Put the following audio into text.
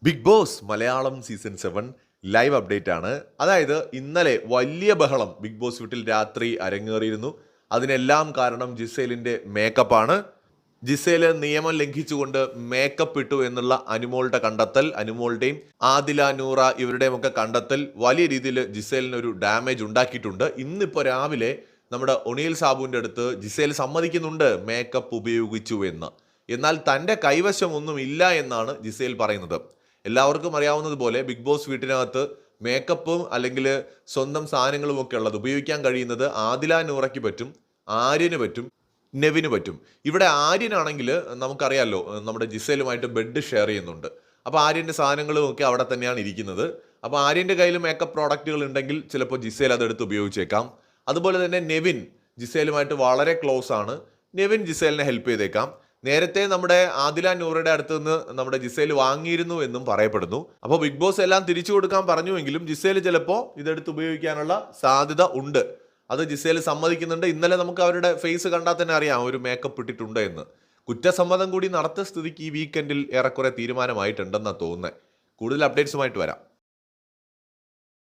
Big Boss Malayalam season 7 live update ആണ്. അതായത് ഇന്നലെ വലിയ ബഹളം ബിഗ് ബോസ് വീട്ടിൽ രാത്രി അരങ്ങേറിയിരുന്നു. അതിനെല്ലാം കാരണം ജിസേലിന്റെ മേക്കപ്പ് ആണ്. ജിസേല് നിയമം ലംഘിച്ചുകൊണ്ട് മേക്കപ്പ് ഇട്ടു എന്നുള്ള അനുമോളുടെ കണ്ടെത്തൽ, അനുമോളുടെയും ആദില നൂറ ഇവരുടെയും ഒക്കെ കണ്ടെത്തൽ വലിയ രീതിയിൽ ജിസേലിന് ഒരു ഡാമേജ് ഉണ്ടാക്കിയിട്ടുണ്ട്. ഇന്നിപ്പോൾ രാവിലെ നമ്മുടെ ഒണിയൽ സാബുവിൻ്റെ അടുത്ത് ജിസേൽ സമ്മതിക്കുന്നുണ്ട് മേക്കപ്പ് ഉപയോഗിച്ചു എന്ന്. എന്നാൽ തൻ്റെ കൈവശം ഒന്നും ഇല്ല എന്നാണ് ജിസേൽ പറയുന്നത്. എല്ലാവർക്കും അറിയാവുന്നതുപോലെ ബിഗ് ബോസ് വീട്ടിനകത്ത് മേക്കപ്പും അല്ലെങ്കിൽ സ്വന്തം സാധനങ്ങളും ഒക്കെ ഉള്ളത് ഉപയോഗിക്കാൻ കഴിയുന്നത് ആദില നൂറയ്ക്ക് പറ്റും, ആര്യന് പറ്റും, നെവിന് പറ്റും. ഇവിടെ ആര്യനാണെങ്കിൽ നമുക്കറിയാമല്ലോ, നമ്മുടെ ജിസേലുമായിട്ട് ബെഡ് ഷെയർ ചെയ്യുന്നുണ്ട്. അപ്പോൾ ആര്യൻ്റെ സാധനങ്ങളും ഒക്കെ അവിടെ തന്നെയാണ് ഇരിക്കുന്നത്. അപ്പോൾ ആര്യൻ്റെ കയ്യിൽ മേക്കപ്പ് പ്രോഡക്റ്റുകൾ ഉണ്ടെങ്കിൽ ചിലപ്പോൾ ജിസേൽ അതെടുത്ത് ഉപയോഗിച്ചേക്കാം. അതുപോലെ തന്നെ നെവിൻ ജിസേലുമായിട്ട് വളരെ ക്ലോസ് ആണ്. നെവിൻ ജിസേലിനെ ഹെൽപ്പ് ചെയ്തേക്കാം. നേരത്തെ നമ്മുടെ ആദില നൂറയുടെ അടുത്ത് നിന്ന് നമ്മുടെ ജിസേൽ വാങ്ങിയിരുന്നു എന്നും പറയപ്പെടുന്നു. അപ്പോൾ ബിഗ് ബോസ് എല്ലാം തിരിച്ചു കൊടുക്കാൻ പറഞ്ഞുവെങ്കിലും ജിസേൽ ചിലപ്പോൾ ഇതെടുത്ത് ഉപയോഗിക്കാനുള്ള സാധ്യത ഉണ്ട്. അത് ജിസേൽ സമ്മതിക്കുന്നുണ്ട്. ഇന്നലെ നമുക്ക് അവരുടെ ഫേസ് കണ്ടാൽ തന്നെ അറിയാം ഒരു മേക്കപ്പ് ഇട്ടിട്ടുണ്ട് എന്ന്. കുറ്റസമ്മതം കൂടി നടത്തിയ സ്ഥിതിക്ക് ഈ വീക്കെൻഡിൽ ഏറെക്കുറെ തീരുമാനമായിട്ടുണ്ടെന്നാണ് തോന്നുന്നത്. കൂടുതൽ അപ്ഡേറ്റ്സുമായിട്ട് വരാം.